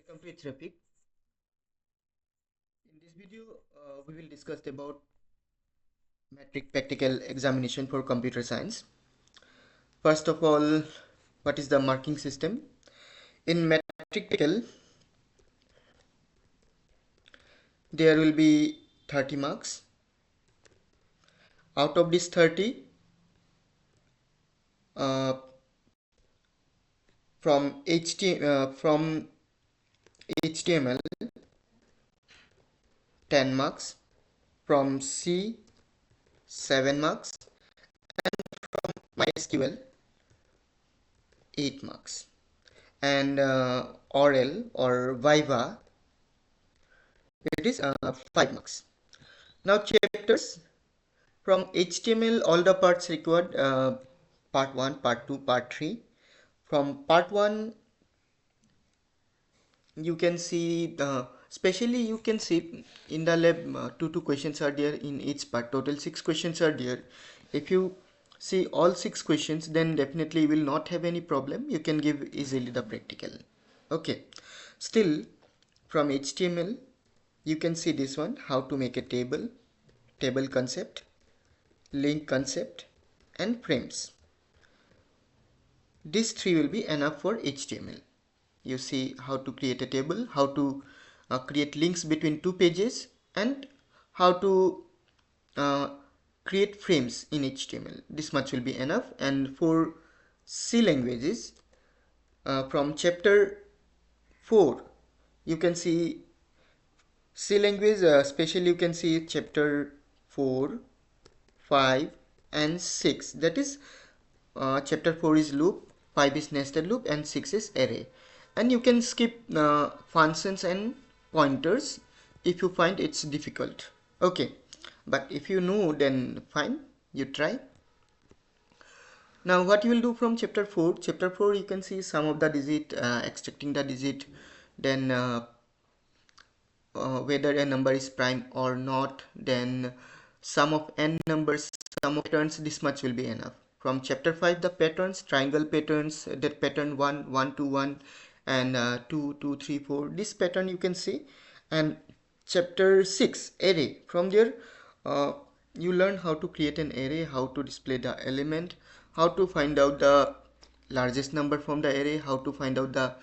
Welcome to ItzRafiq. In this video, we will discuss about metric practical examination for computer science. First of all, what is the marking system? In metric practical, there will be 30 marks. Out of this 30, from HTML 10 marks, from C 7 marks, MySQL 8 marks, and oral or Viva it is 5 marks. Now chapters, from HTML all the parts required, part 1, part 2, part 3. From part 1 you can see especially you can see in the lab 2 questions are there in each part. Total 6 questions are there. If you see all 6 questions, then definitely you will not have any problem. You can give easily the practical. Okay, still from HTML you can see this one, how to make a table concept, link concept, and frames. These 3 will be enough for HTML. You see how to create a table, how to create links between 2 pages, and how to create frames in HTML. This much will be enough. And for C languages, from chapter 4 you can see C language, especially you can see chapter 4, 5 and 6. That is chapter 4 is loop, 5 is nested loop, and 6 is array. And you can skip functions and pointers if you find it's difficult. Okay, but if you know, then fine, you try. Now what you will do from chapter 4? Chapter 4 you can see sum of the digit, extracting the digit, then whether a number is prime or not, then sum of n numbers, sum of patterns. This much will be enough. From chapter 5, the patterns, triangle patterns, that pattern 1, 1 to 1, and 2, 2, 3, 4. This pattern you can see. And chapter 6, array. From there, you learn how to create an array, how to display the element, how to find out the largest number from the array, how to find out the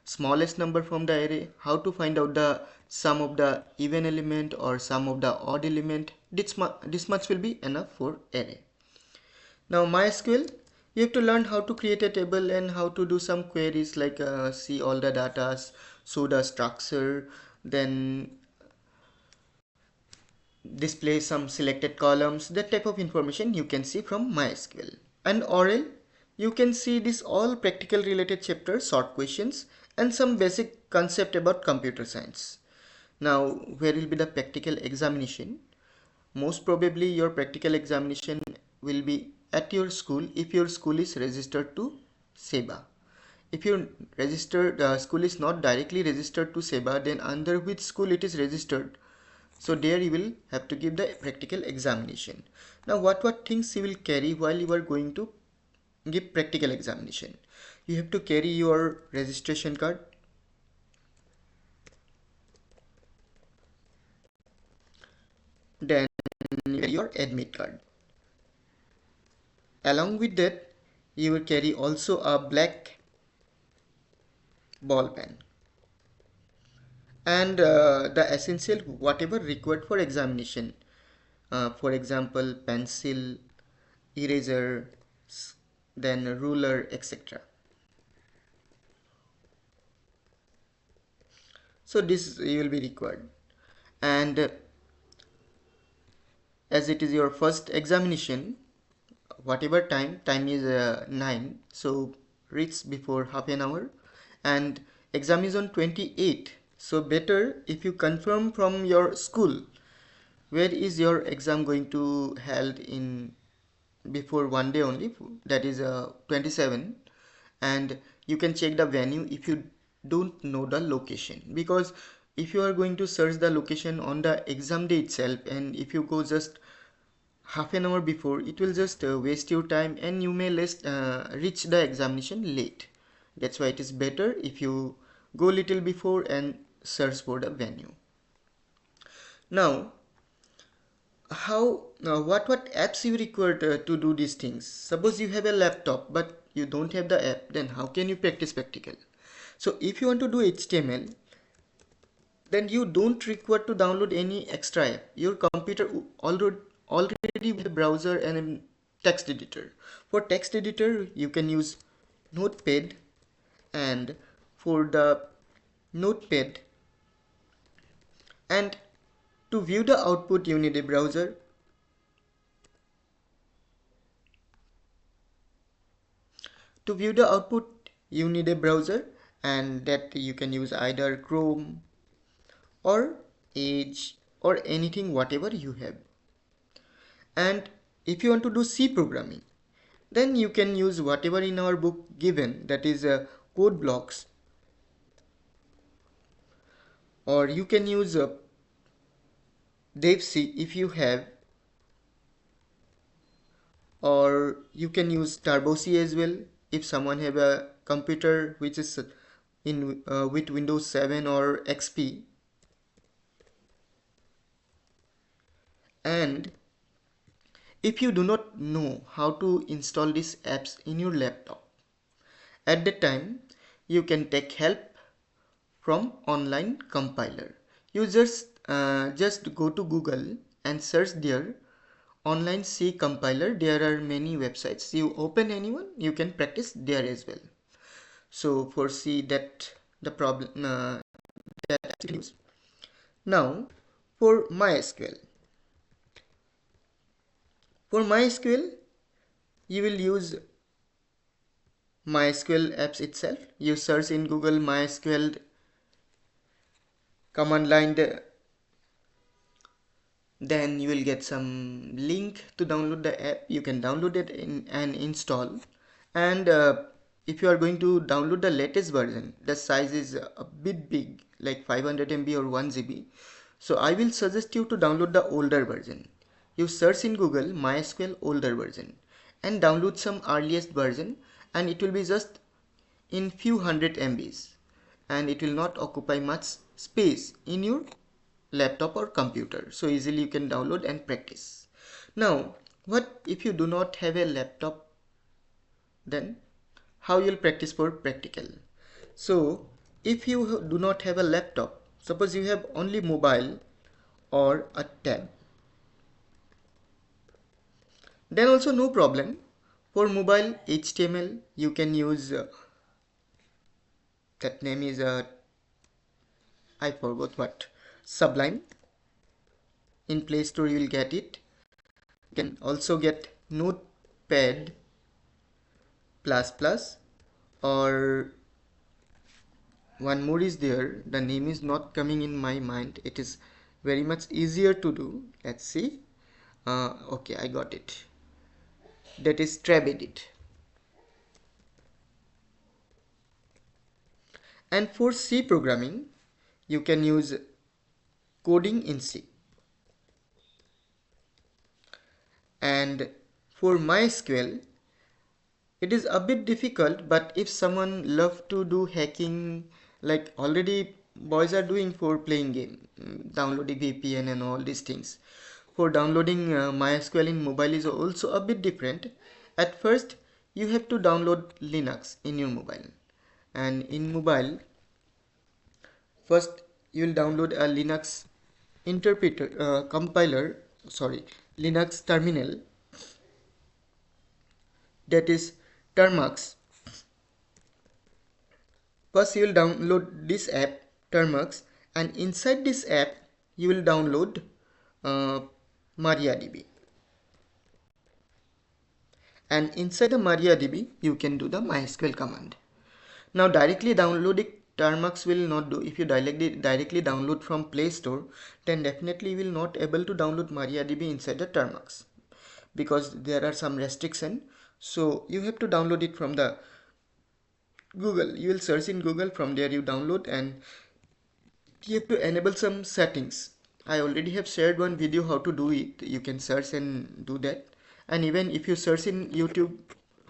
smallest number from the array, how to find out the sum of the even element or sum of the odd element. This much will be enough for array. Now MySQL, you have to learn how to create a table and how to do some queries like see all the data, show the structure, then display some selected columns. That type of information you can see from MySQL. And oral, you can see this all practical related chapters, short questions, and some basic concept about computer science. Now where will be the practical examination? Most probably your practical examination will be at your school if your school is registered to SEBA. If your school is not directly registered to SEBA, then under which school it is registered, so there you will have to give the practical examination. Now what things you will carry while you are going to give practical examination? You have to carry your registration card, then your admit card. Along with that, you will carry also a black ball pen and the essential whatever required for examination. For example, pencil, eraser, then ruler, etc. So this you will be required. And as it is your first examination, whatever time is 9, so reach before half an hour. And exam is on 28, so better if you confirm from your school where is your exam going to held in before one day only, that is 27, and you can check the venue if you don't know the location. Because if you are going to search the location on the exam day itself, and if you go just half an hour before, it will just waste your time and you may reach the examination late. That's why it is better if you go little before and search for the venue. Now, what apps you require to do these things? Suppose you have a laptop but you don't have the app, then how can you practice practical? So if you want to do HTML, then you don't require to download any extra app. Your computer already with a browser and a text editor. For text editor, you can use Notepad, and for the Notepad, and to view the output you need a browser. To view the output you need a browser, and that you can use either Chrome or Edge or anything whatever you have. And if you want to do C programming, then you can use whatever in our book given, that is code blocks, or you can use dev C if you have, or you can use turbo C as well if someone have a computer which is in with Windows 7 or XP. And if you do not know how to install these apps in your laptop, at that time you can take help from online compiler. You just go to Google and search there online C compiler. There are many websites. You open anyone, you can practice there as well. So for C, that the problem that I use. Now for MySQL. For MySQL, you will use MySQL apps itself. You search in Google MySQL command line, then you will get some link to download the app. You can download it and install. And if you are going to download the latest version, the size is a bit big, like 500 MB or 1 GB. So I will suggest you to download the older version. You search in Google MySQL older version and download some earliest version, and it will be just in few hundred MBs, and it will not occupy much space in your laptop or computer, so easily you can download and practice. Now what if you do not have a laptop? Then how you'll practice for practical? So if you do not have a laptop, suppose you have only mobile or a tab, then also no problem. For mobile HTML you can use that name is I forgot what, Sublime. In Play Store you will get it. You can also get Notepad plus plus, or one more is there, the name is not coming in my mind. It is very much easier to do. Let's see. Okay, I got it. That is TrabEdit. And for C programming you can use coding in C. And for MySQL it is a bit difficult, but if someone love to do hacking, like already boys are doing for playing game, downloading VPN and all these things, for downloading MySQL in mobile is also a bit different. At first you have to download Linux in your mobile, and in mobile first you will download a Linux interpreter compiler, sorry, Linux terminal, that is Termux. First you will download this app Termux, and inside this app you will download MariaDB, and inside the MariaDB you can do the MySQL command. Now directly downloading Termux will not do. If you directly download from Play Store, then definitely you will not able to download MariaDB inside the Termux, because there are some restriction. So you have to download it from the Google. You will search in Google, from there you download, and you have to enable some settings. I already have shared one video how to do it. You can search and do that. And even if you search in YouTube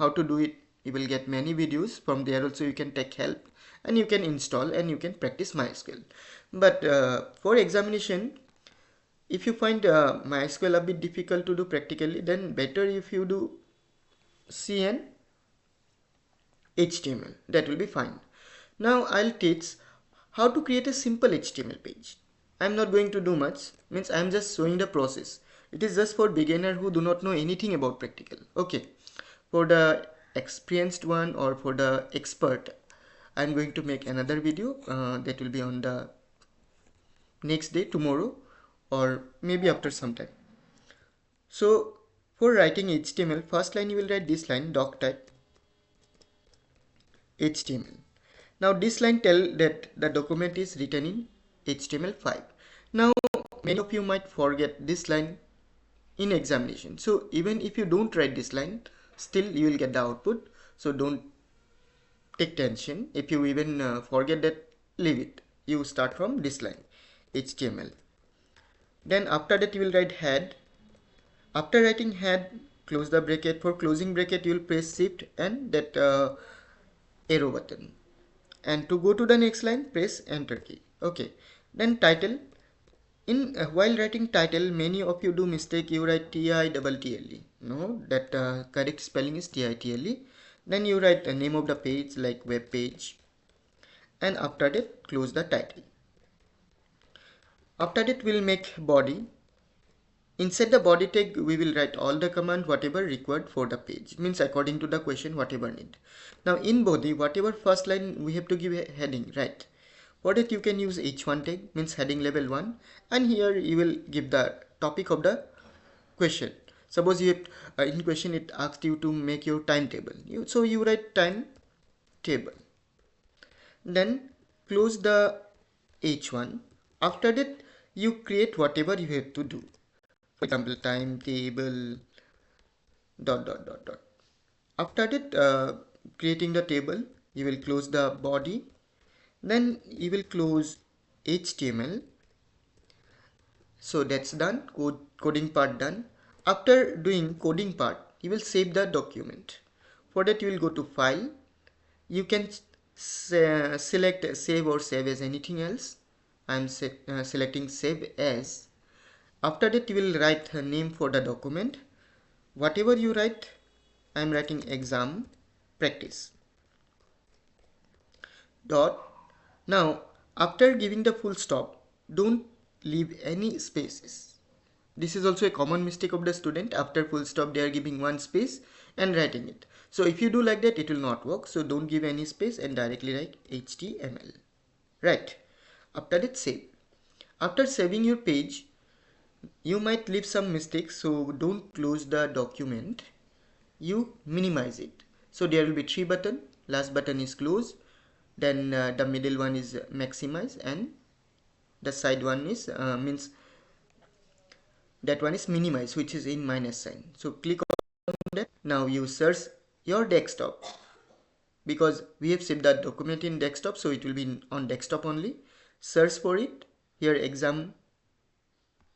how to do it, You will get many videos from there. Also you can take help and you can install and you can practice MySQL. But for examination, if you find MySQL a bit difficult to do practically, then better if you do C and HTML. That will be fine. Now I'll teach how to create a simple HTML page. I'm not going to do much, means I'm just showing the process. It is just for beginner who do not know anything about practical. Okay, for the experienced one or for the expert, I'm going to make another video that will be on the next day, tomorrow, or maybe after some time. So for writing HTML, first line you will write this line, doc type HTML. Now this line tell that the document is written in HTML5. Now many of you might forget this line in examination. So even if you don't write this line, still you will get the output. So don't take tension. If you even forget that, leave it. You start from this line, HTML. Then after that you will write head. After writing head, close the bracket. For closing bracket you will press shift and that arrow button. And to go to the next line, press enter key. Okay, then title. In while writing title, many of you do mistake. You write TITTLE. No, that correct spelling is TITLE. Then you write the name of the page like web page, and after that close the title. After that we'll make body. Inside the body tag we will write all the command whatever required for the page, means according to the question whatever need. Now in body, whatever first line we have to give a heading, right? For that you can use h1 tag, means heading level 1, and here you will give the topic of the question. Suppose you have, in question it asked you to make your timetable, so you write time table. Then close the h1. After that you create whatever you have to do. For example, timetable dot dot dot dot. After that, creating the table, you will close the body. Then you will close HTML. So that's done. Coding part done. After doing coding part, you will save the document. For that, you will go to File. You can select Save or Save as anything else. I'm selecting Save As. After that you will write a name for the document. Whatever you write, I am writing exam practice dot. Now after giving the full stop, don't leave any spaces. This is also a common mistake of the student. After full stop they are giving one space and writing it. So if you do like that, it will not work. So don't give any space and directly write HTML. Right. After that, save. After saving your page, you might leave some mistakes, so don't close the document, you minimize it. So there will be 3 buttons. Last button is close, then the middle one is maximize, and the side one is means that one is minimize, which is in minus sign. So click on that. Now you search your desktop, because we have saved that document in desktop, so it will be on desktop only. Search for it here, exam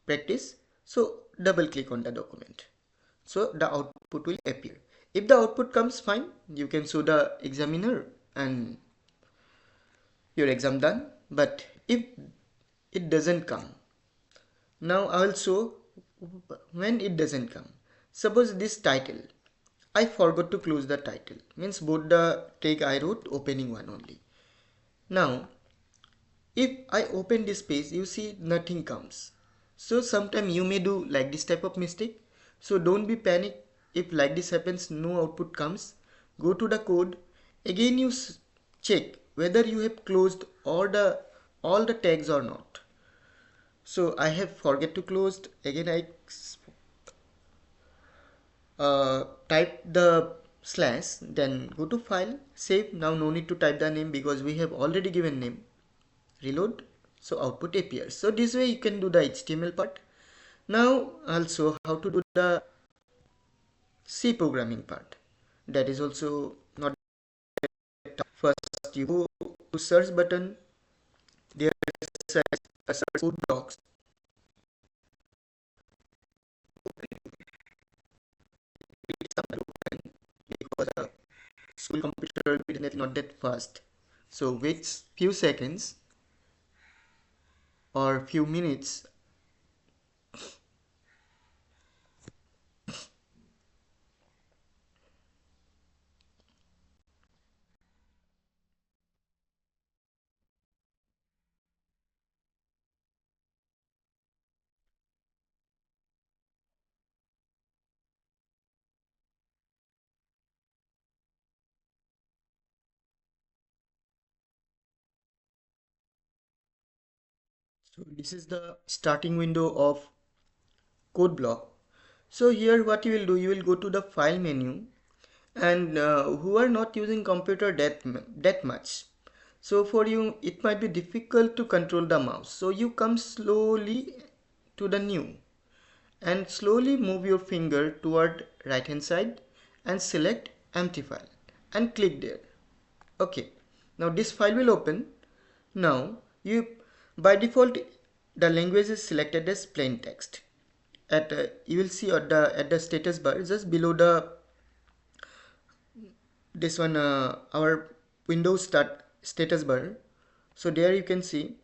practice. So double click on the document, so the output will appear. If the output comes fine, you can show the examiner and your exam done. But if it doesn't come, now I will show when it doesn't come. Suppose this title, I forgot to close the title, means both the tag I wrote opening one only. Now if I open this page, you see nothing comes. So sometimes you may do like this type of mistake. So don't be panic if like this happens, no output comes. Go to the code. Again you check whether you have closed all the tags or not. So I have forget to close. Again I type the slash, then go to file, save. Now no need to type the name because we have already given name. Reload, so output appears. So this way you can do the HTML part. Now also how to do the C programming part. That is also not tough. First you go to search button, there is a search code box. Because school computer will be definitely not that fast. So wait few seconds or few minutes. So this is the starting window of code block. So here what you will do, you will go to the file menu, and who are not using computer that much, so for you it might be difficult to control the mouse, so you come slowly to the new and slowly move your finger toward right hand side and select empty file and click there. Okay, now this file will open. Now you, by default, the language is selected as plain text. At you will see at the status bar just below the this one our Windows start status bar. So there you can see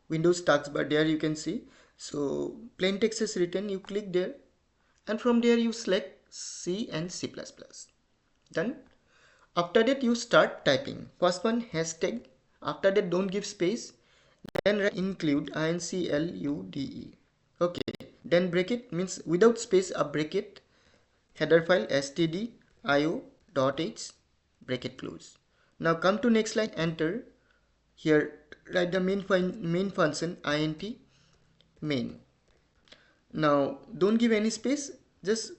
Windows taskbar, there you can see, so plain text is written, you click there and from there you select C and C++. Done. After that you start typing. First one hashtag, after that don't give space, then include include. Okay, then bracket means without space a bracket, header file stdio.h, bracket close. Now come to next line, enter. Here write the main function int main. Now don't give any space, just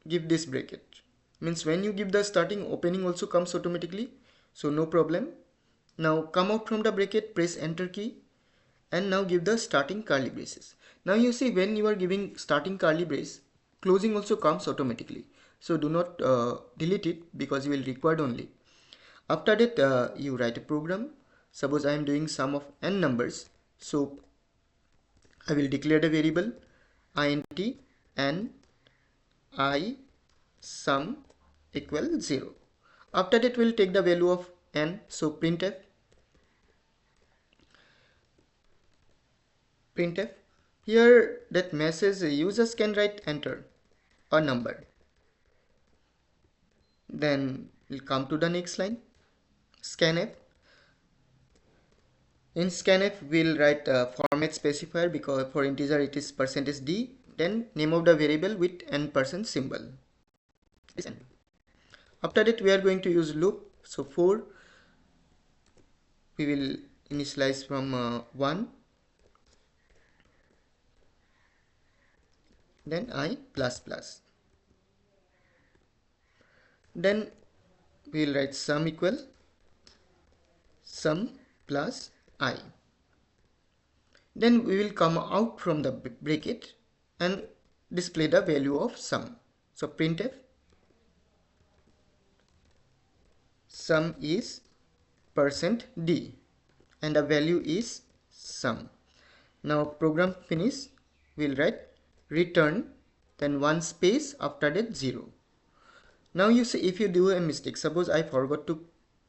give this bracket. Means when you give the starting, opening also comes automatically, so no problem. Now come out from the bracket, press enter key, and now give the starting curly braces. Now you see when you are giving starting curly brace, closing also comes automatically, so do not delete it because you will require only. After that you write a program. Suppose I am doing sum of n numbers, so I will declare the variable int n I sum equal 0. After that we'll take the value of n, so printf. Here that message users can write enter a number. Then we'll come to the next line, scanf. In scanf we'll write format specifier, because for integer it is %d, then name of the variable with n% symbol. After that we are going to use loop, so for we will initialize from 1, then I plus plus. Then we will write sum equal sum plus I. Then we will come out from the bracket and display the value of sum. So printf sum is %d and the value is sum. Now program finish, we'll write return, then one space, after that 0. Now you see, if you do a mistake, suppose I forgot to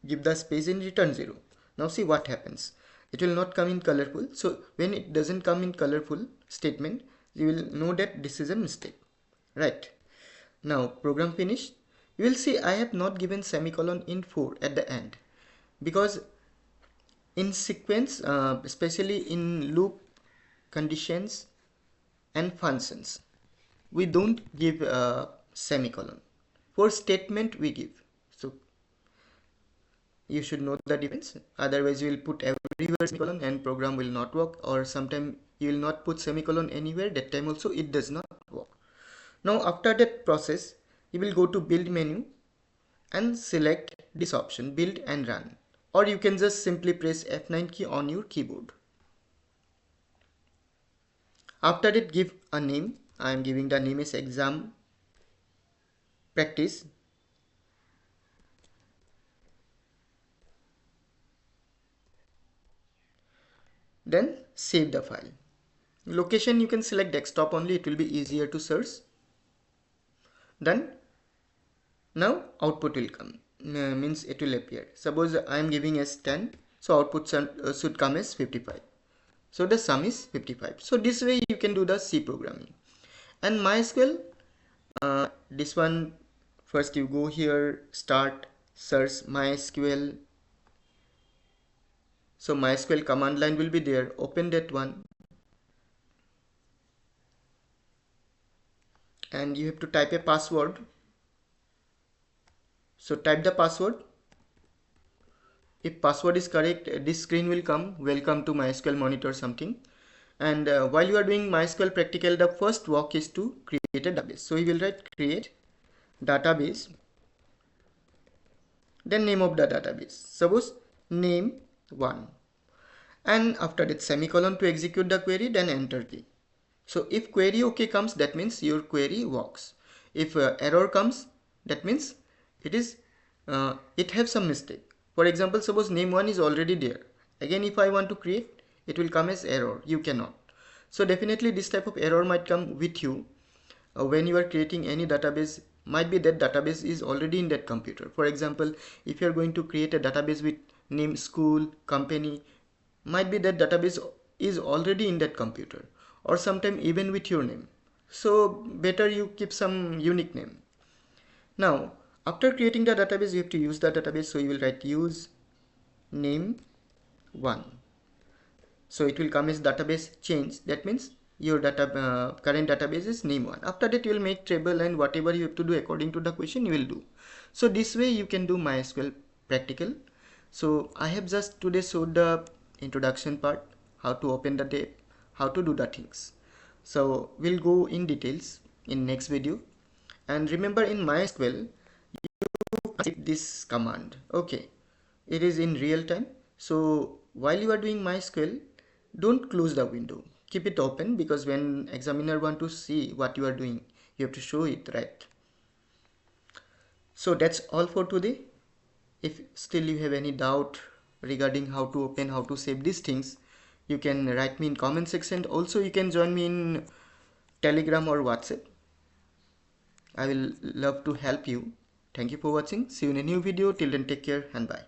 give the space in return 0. Now see what happens. It will not come in colorful. So when it doesn't come in colorful statement, you will know that this is a mistake. Right. Now program finished. You will see I have not given semicolon in 4 at the end, because in sequence, especially in loop, conditions and functions, we don't give semicolon. For statement we give. So you should know the difference, otherwise you will put everywhere semicolon and program will not work, or sometime you will not put semicolon anywhere, that time also it does not work. Now after that process, you will go to build menu and select this option, build and run, or you can just simply press F9 key on your keyboard. After that, give a name. I am giving the name is exam practice. Then save the file. Location you can select desktop only, it will be easier to search. Then now output will come. means it will appear. Suppose I am giving as 10, so output should come as 55. So the sum is 55. So this way you can do the C programming. And MySQL, this one, first you go here, start, search MySQL. So MySQL command line will be there, open that one. And you have to type a password. So type the password. If password is correct, this screen will come, welcome to MySQL monitor something. And while you are doing MySQL practical, the first work is to create a database. So you will write create database, then name of the database. Suppose name 1. And after that semicolon to execute the query, then enter key. So if query OK comes, that means your query works. If error comes, that means it have some mistake. For example, suppose name 1 is already there. Again, if I want to create, it will come as error. You cannot. So definitely this type of error might come with you when you are creating any database. Might be that database is already in that computer. For example, if you are going to create a database with name school, company, might be that database is already in that computer, or sometime even with your name. So better you keep some unique name. Now after creating the database, you have to use the database. So you will write use name 1. So it will come as database change. That means your current database is name 1. After that you will make table, and whatever you have to do according to the question you will do. So this way you can do MySQL practical. So I have just today showed the introduction part, how to open the tab, how to do the things. So we'll go in details in next video. And remember, in MySQL this command, okay, it is in real time. So while you are doing MySQL, don't close the window, keep it open, because when examiner want to see what you are doing, you have to show it, right? So that's all for today. If still you have any doubt regarding how to open, how to save these things, you can write me in comment section. Also you can join me in Telegram or WhatsApp. I will love to help you. Thank you for watching. See you in a new video. Till then, take care and bye.